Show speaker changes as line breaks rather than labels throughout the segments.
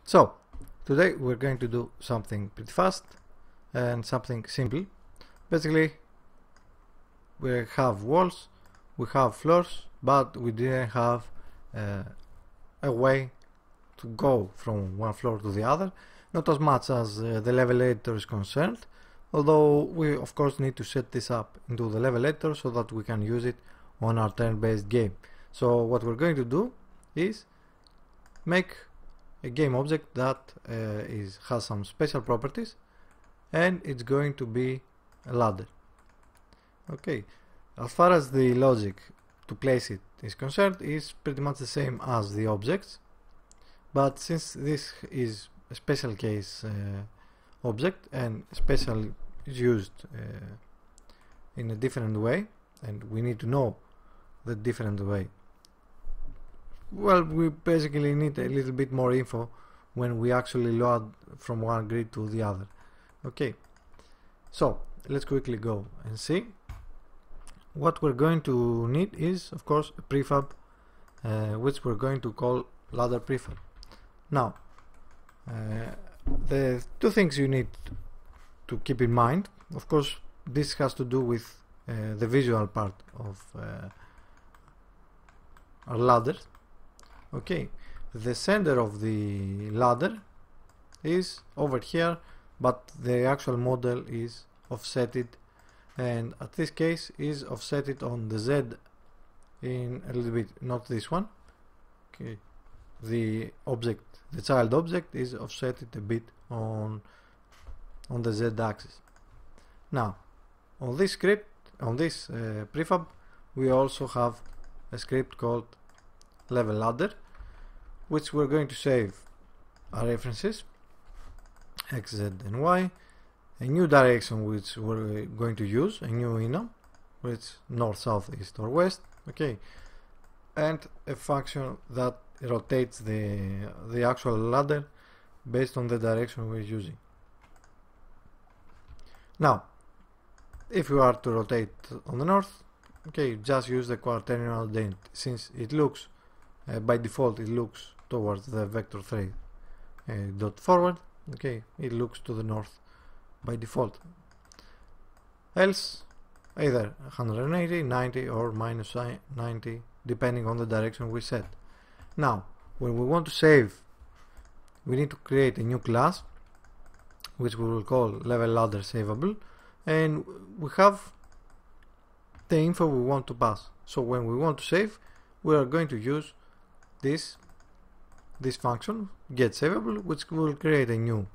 So today we're going to do something pretty fast and something simple. Basically, we have walls, we have floors, but we didn't have a way to go from one floor to the other, not as much as the level editor is concerned, although we of course need to set this up into the level editor so that we can use it on our turn-based game. So what we're going to do is make a game object that has some special properties, and it's going to be a ladder. Okay, as far as the logic to place it is concerned, is pretty much the same as the objects, but since this is a special case object and special is used in a different way, and we need to know the different way, well, we basically need a little bit more info when we actually load from one grid to the other. Okay, so let's quickly go and see. What we're going to need is, of course, a prefab, which we're going to call ladder prefab. Now, the two things you need to keep in mind, of course, this has to do with the visual part of our ladder. Okay, the center of the ladder is over here, but the actual model is offsetted, and at this case is offsetted on the Z in a little bit, not this one. Okay, the object, the child object, is offsetted a bit on the Z axis. Now, on this script, on this prefab, we also have a script called level ladder, which we're going to save our references X, Z and Y, a new direction which we're going to use, a new enum, which north, south, east or west, okay, and a function that rotates the actual ladder based on the direction we're using. Now, if you are to rotate on the north, okay, just use the quaternion dent, since it looks by default it looks towards the vector thread dot forward. Okay, it looks to the north by default. Else, either 180, 90 or minus 90, depending on the direction we set. Now, when we want to save, we need to create a new class, which we will call level ladder savable, and we have the info we want to pass. So when we want to save, we are going to use this function get savable, which will create a new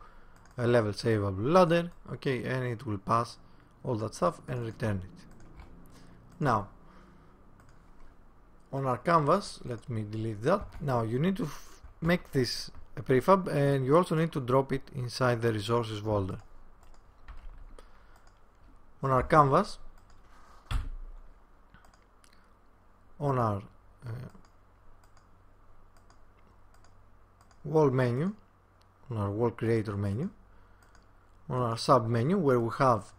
level savable ladder, okay, and it will pass all that stuff and return it. Now, on our canvas, let me delete that. Now you need to make this a prefab, and you also need to drop it inside the resources folder. On our canvas, on our wall menu, on our wall creator menu, on our sub menu, where we have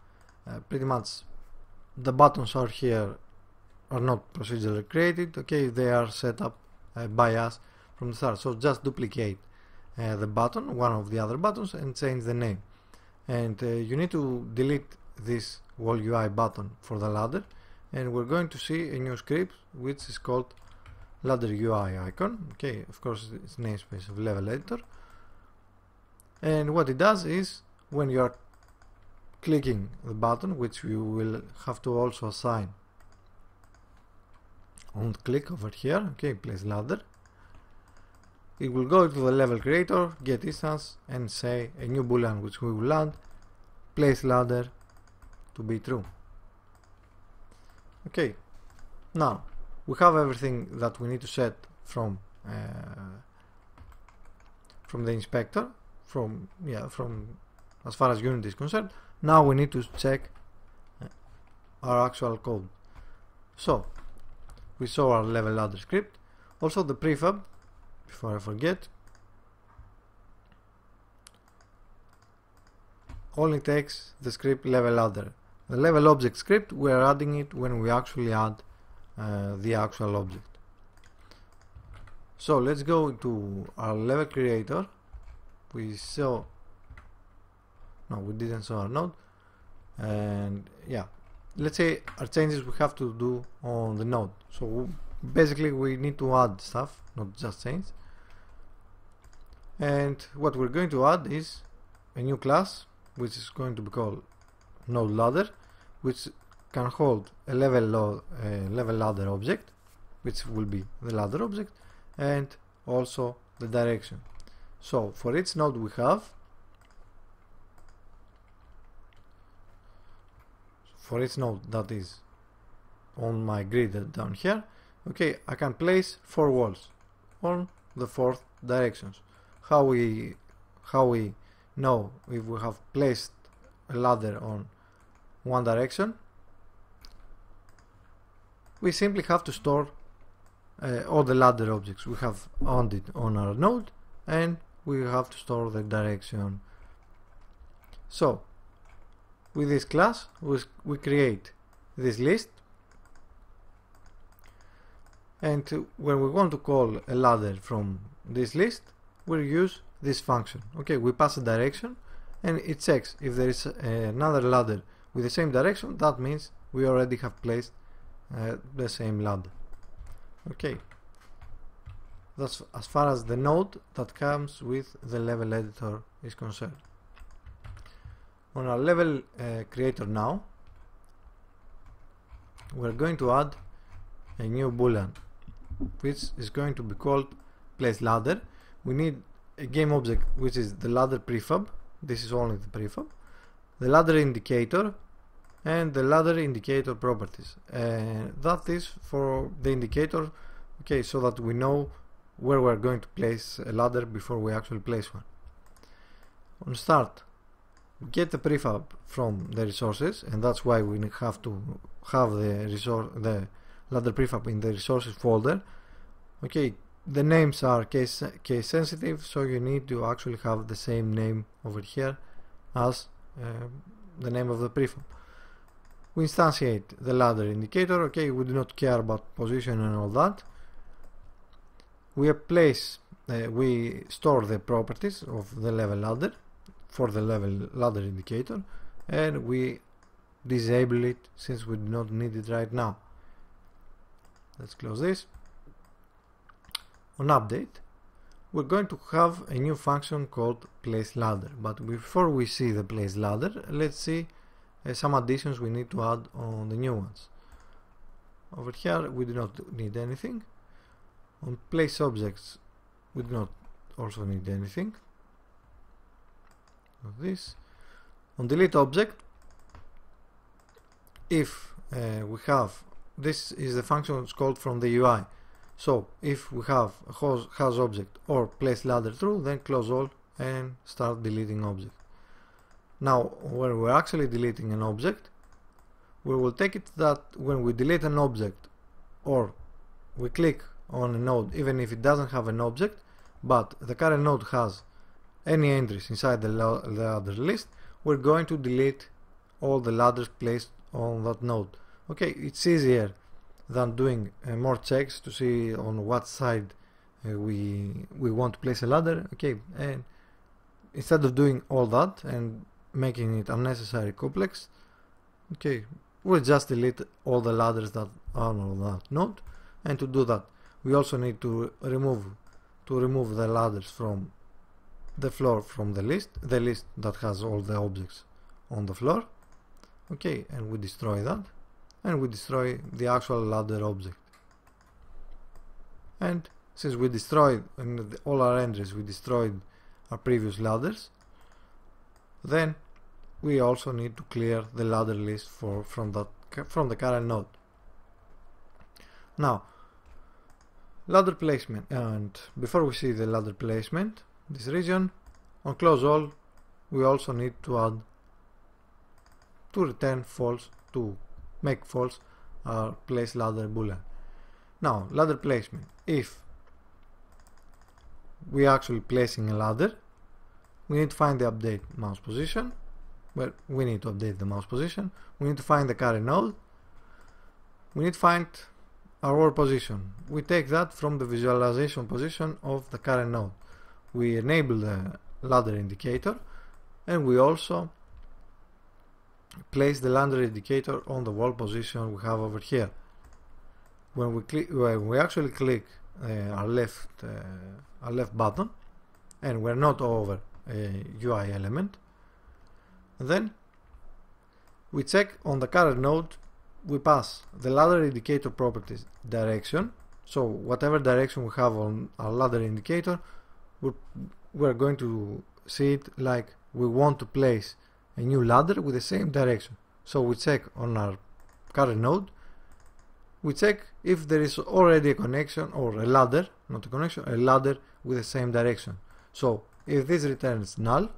pretty much the buttons are here, are not procedurally created, okay, they are set up by us from the start. So just duplicate the button, one of the other buttons, and change the name. And you need to delete this wall UI button for the ladder, and we're going to see a new script which is called ladder UI icon. Okay, of course it's namespace of level editor, and what it does is, when you are clicking the button, which you will have to also assign on click over here, okay, place ladder, it will go to the level creator, get instance, and say a new boolean which we will add, place ladder to be true. Okay, now we have everything that we need to set from the inspector, from as far as Unity is concerned. Now we need to check our actual code. So we saw our level ladder script, also the prefab. Before I forget, only takes the script level ladder. The level object script, we are adding it when we actually add the actual object. So let's go to our level creator we saw, no, we didn't saw our node, and yeah, let's say our changes we have to do on the node. So basically we need to add stuff, not just change. And what we're going to add is a new class which is going to be called node ladder, which can hold a level ladder object, which will be the ladder object, and also the direction. So for each node we have, for each node that is on my grid down here, okay, I can place 4 walls on the 4 directions. How we know if we have placed a ladder on one direction? We simply have to store all the ladder objects we have on it on our node, and we have to store the direction. So with this class we create this list, and when we want to call a ladder from this list, we use this function. Okay, we pass a direction and it checks if there is another ladder with the same direction. That means we already have placed the same ladder. Okay, that's as far as the node that comes with the level editor is concerned. On our level creator now, we're going to add a new boolean which is going to be called place ladder. We need a game object which is the ladder prefab. This is only the prefab, the ladder indicator, and the ladder indicator properties. That is for the indicator, okay, so that we know where we're going to place a ladder before we actually place one. On start, we get the prefab from the resources, and that's why we have to have the ladder prefab in the resources folder. Okay, the names are case sensitive, so you need to actually have the same name over here as the name of the prefab. We instantiate the ladder indicator. Okay, we do not care about position and all that. We store the properties of the level ladder for the level ladder indicator, and we disable it since we do not need it right now. Let's close this. On update, we're going to have a new function called place ladder, but before we see the place ladder, let's see some additions we need to add on the new ones. Over here we do not need anything. On place objects we do not also need anything. Not this. On delete object, if we have, this is the function called from the UI. So if we have a has object or place ladder true, then close all and start deleting object. Now when we're actually deleting an object, we will take it that when we delete an object or we click on a node, even if it doesn't have an object, but the current node has any entries inside the ladder list, we're going to delete all the ladders placed on that node. Okay, it's easier than doing more checks to see on what side we want to place a ladder. Okay, and instead of doing all that and making it unnecessary complex, okay, we'll just delete all the ladders that are on that node. And to do that, we also need to remove the ladders from the floor, from the list that has all the objects on the floor. Okay, and we destroy that, and we destroy the actual ladder object. And since we destroyed all our entries, we destroyed our previous ladders, then we also need to clear the ladder list from the current node. Now, ladder placement, and before we see the ladder placement, this region, on close all, we also need to add to return false, to make false our place ladder boolean. Now, ladder placement, if we are actually placing a ladder, we need to find the update mouse position. Well, we need to update the mouse position. We need to find the current node. We need to find our world position. We take that from the visualization position of the current node. We enable the ladder indicator, and we also place the ladder indicator on the wall position we have over here. When we actually click our left button and we're not over a UI element, then we check on the current node, we pass the ladder indicator properties direction. So whatever direction we have on our ladder indicator, we're going to see it like we want to place a new ladder with the same direction. So we check on our current node, we check if there is already a connection, or a ladder, not a connection, a ladder with the same direction. So if this returns null,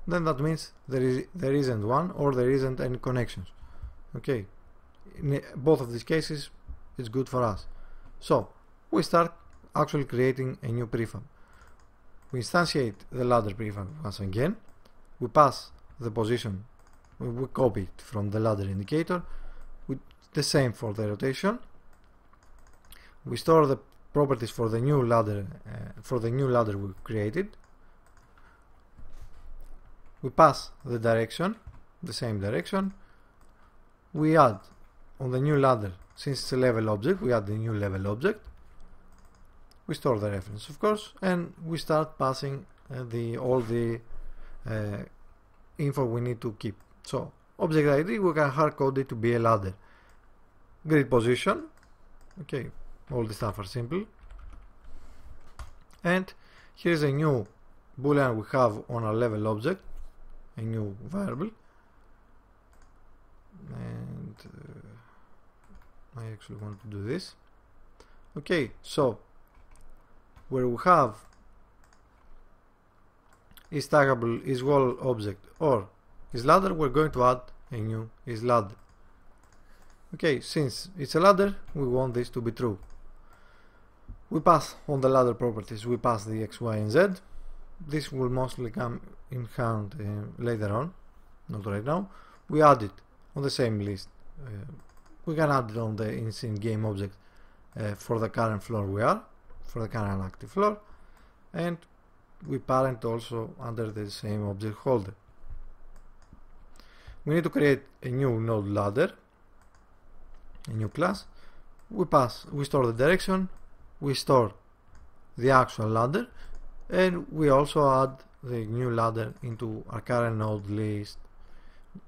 then that means there isn't one, or there isn't any connections. Okay, in both of these cases it's good for us. So we start actually creating a new prefab. We instantiate the ladder prefab once again, we pass the position, we copy it from the ladder indicator, with the same for the rotation. We store the properties for the new ladder we created. We pass the direction, the same direction. We add on the new ladder, since it's a level object, we add the new level object. We store the reference, of course, and we start passing all the info we need to keep. So object ID, we can hard code it to be a ladder. Grid position, okay, all the stuff are simple. And here's a new boolean we have on our level object, a new variable, and I actually want to do this. Okay, so where we have is taggable is wall object or is ladder, we're going to add a new is ladder. Okay, since it's a ladder, we want this to be true. We pass on the ladder properties, we pass the X, Y, and Z. This will mostly come in hand later on, not right now. We add it on the same list. We can add it on the in-game object for the current floor we are, for the current active floor, and we parent also under the same object holder. We need to create a new node ladder, a new class. We store the direction, we store the actual ladder, and we also add the new ladder into our current node list.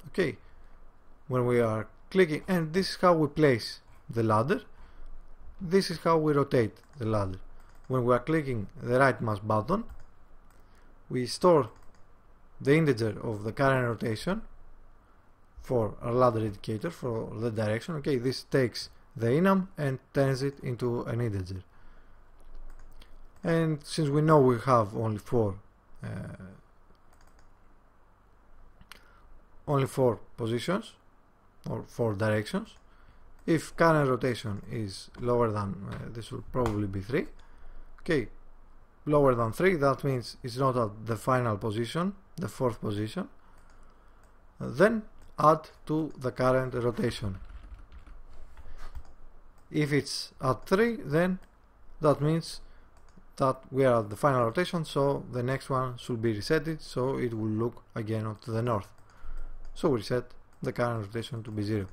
Okay, when we are clicking, and this is how we place the ladder, this is how we rotate the ladder. When we are clicking the right mouse button, we store the integer of the current rotation for our ladder indicator for the direction. Okay, this takes the enum and turns it into an integer. And since we know we have only four positions or 4 directions, if current rotation is lower than this will probably be 3. Okay, lower than 3, that means it's not at the final position, the 4th position. Then add to the current rotation. If it's at 3, then that means that we are at the final rotation, so the next one should be resetted, so it will look again to the north. So we reset the current rotation to be 0.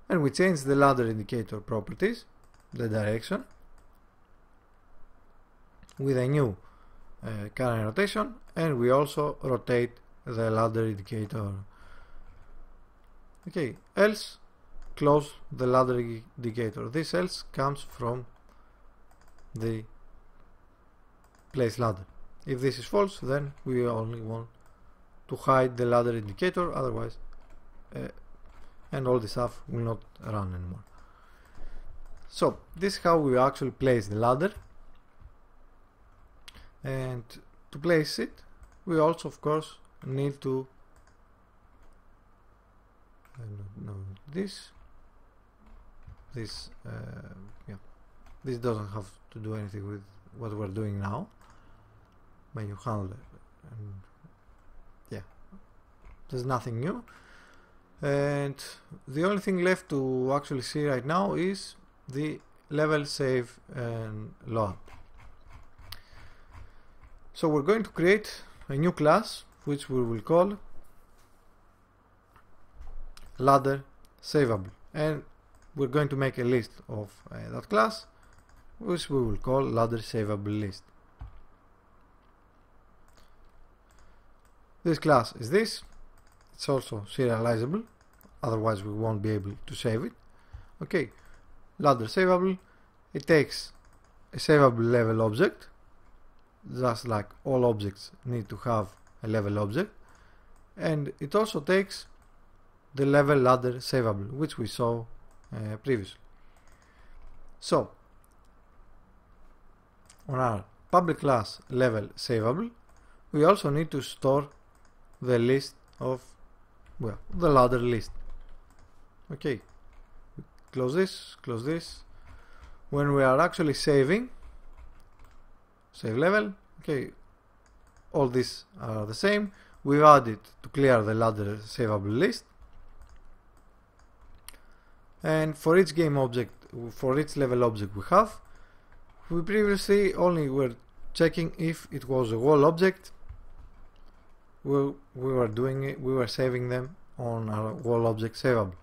And we change the ladder indicator properties, the direction, with a new current rotation, and we also rotate the ladder indicator. Okay, else close the ladder indicator. This else comes from the place ladder. If this is false, then we only want to hide the ladder indicator, otherwise and all this stuff will not run anymore. So this is how we actually place the ladder, and to place it we also of course need to this doesn't have to do anything with what we're doing now. Menu handler, and yeah, there's nothing new, and the only thing left to actually see right now is the level save and load. So we're going to create a new class which we will call ladder saveable, and we're going to make a list of that class which we will call ladder saveable list. This class is this. It's also serializable, otherwise we won't be able to save it. Okay, ladder saveable, it takes a saveable level object, just like all objects need to have a level object, and it also takes the level ladder saveable, which we saw previously. So on our public class level saveable, we also need to store the list of, well, the ladder list. Okay, close this, close this. When we are actually saving, save level, okay, all these are the same. We've added to clear the ladder saveable list, and for each game object, for each level object we have, we previously only were checking if it was a wall object. We were saving them on our wall object saveable.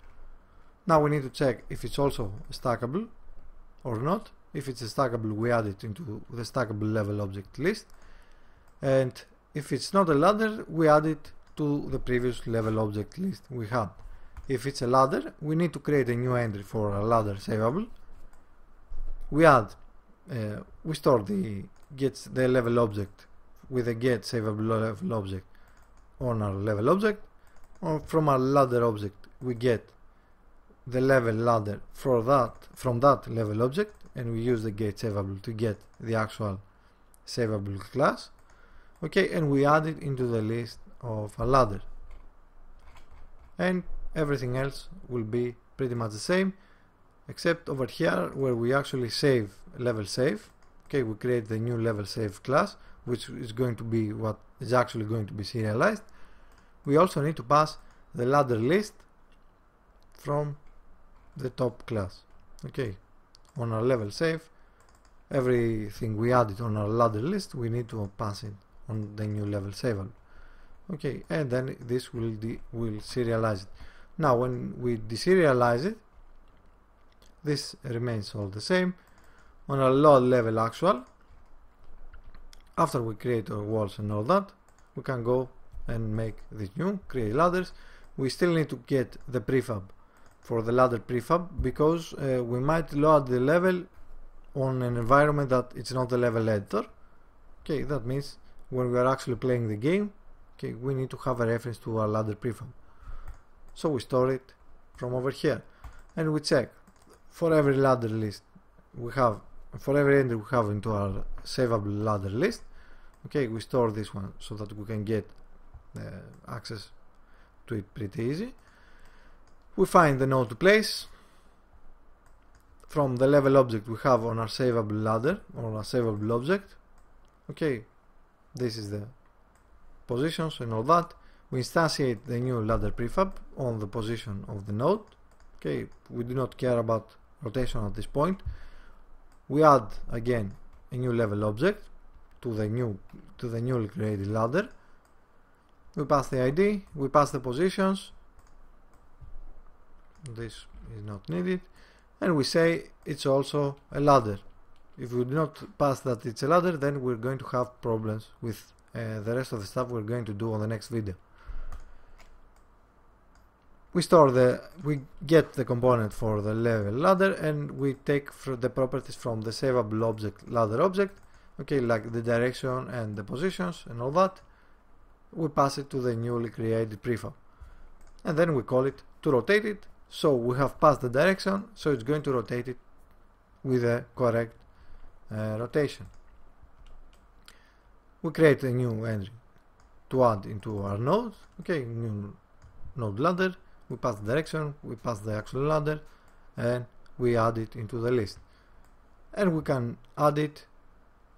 Now we need to check if it's also stackable or not. If it's stackable, we add it into the stackable level object list, and if it's not a ladder, we add it to the previous level object list we had. If it's a ladder, we need to create a new entry for a ladder saveable. We store the level object with a get saveable level object on our level object. From our ladder object, we get the level ladder from that level object, and we use the get saveable to get the actual saveable class. Okay, and we add it into the list of a ladder, and everything else will be pretty much the same, except over here where we actually save level save. Okay, we create the new level save class, which is going to be what is actually going to be serialized. We also need to pass the ladder list from the top class. Okay, on our level save, everything we added on our ladder list, we need to pass it on the new level saveable. Okay, and then this will serialize it. Now when we deserialize it, this remains all the same. On our load level actual, after we create our walls and all that, we can go and make this new, create ladders. We still need to get the prefab for the ladder prefab, because we might load the level on an environment that it's not the level editor. Okay, that means when we are actually playing the game, okay, we need to have a reference to our ladder prefab. So we store it from over here, and we check for every ladder list we have, for every entry we have into our saveable ladder list. Okay, we store this one so that we can get access to it pretty easy. We find the node to place from the level object we have on our saveable ladder or our saveable object. Okay, this is the positions and all that. We instantiate the new ladder prefab on the position of the node. Okay, we do not care about rotation at this point. We add again a new level object to the newly created ladder. We pass the ID, we pass the positions. This is not needed, and we say it's also a ladder. If we do not pass that it's a ladder, then we're going to have problems with the rest of the stuff we're going to do on the next video. We get the component for the level ladder, and we take the properties from the saveable object ladder object. Okay, like the direction and the positions and all that. We pass it to the newly created prefab, and then we call it to rotate it. So we have passed the direction, so it's going to rotate it with the correct rotation. We create a new entry to add into our node. Okay, new node ladder. We pass the direction, we pass the actual ladder, and we add it into the list. And we can add it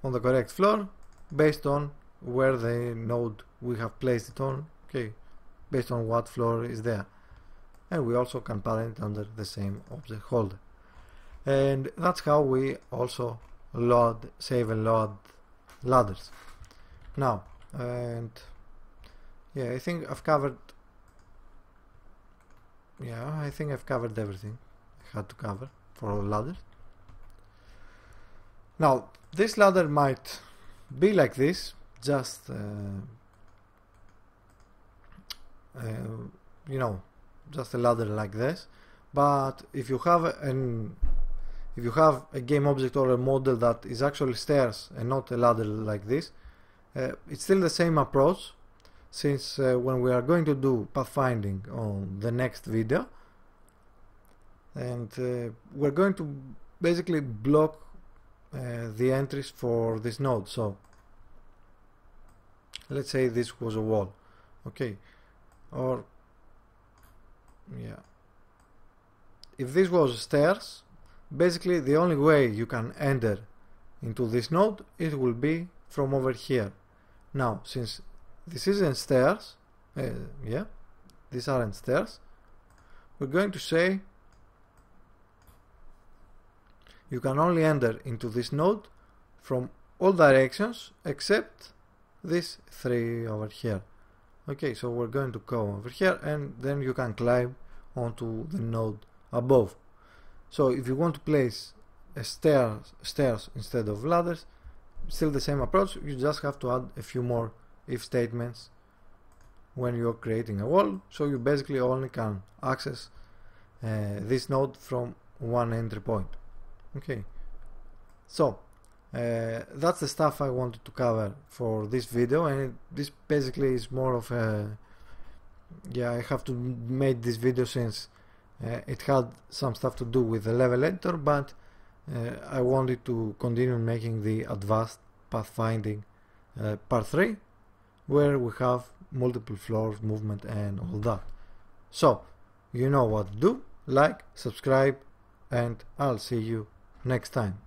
on the correct floor based on where the node we have placed it on. Okay, based on what floor is there. And we also can parent it under the same object holder. And that's how we also save and load ladders. Now, and yeah, I think I've covered everything I had to cover for ladders. Now, this ladder might be like this, just you know, just a ladder like this. But if you have a game object or a model that is actually stairs and not a ladder like this, it's still the same approach, since when we are going to do pathfinding on the next video, and we're going to basically block the entries for this node. So let's say this was a wall, okay, or yeah, if this was stairs, basically the only way you can enter into this node, it will be from over here. Now, since this isn't stairs, these aren't stairs, we're going to say you can only enter into this node from all directions except these three over here. Okay, so we're going to go over here, and then you can climb onto the node above. So if you want to place a stairs instead of ladders, still the same approach. You just have to add a few more if statements when you're creating a wall, so you basically only can access this node from one entry point. Okay, so that's the stuff I wanted to cover for this video, and this basically is more of a, I have to make this video since it had some stuff to do with the level editor, but I wanted to continue making the advanced pathfinding part 3, where we have multiple floors, movement and all that. So you know what to do. Like, subscribe, and I'll see you next time.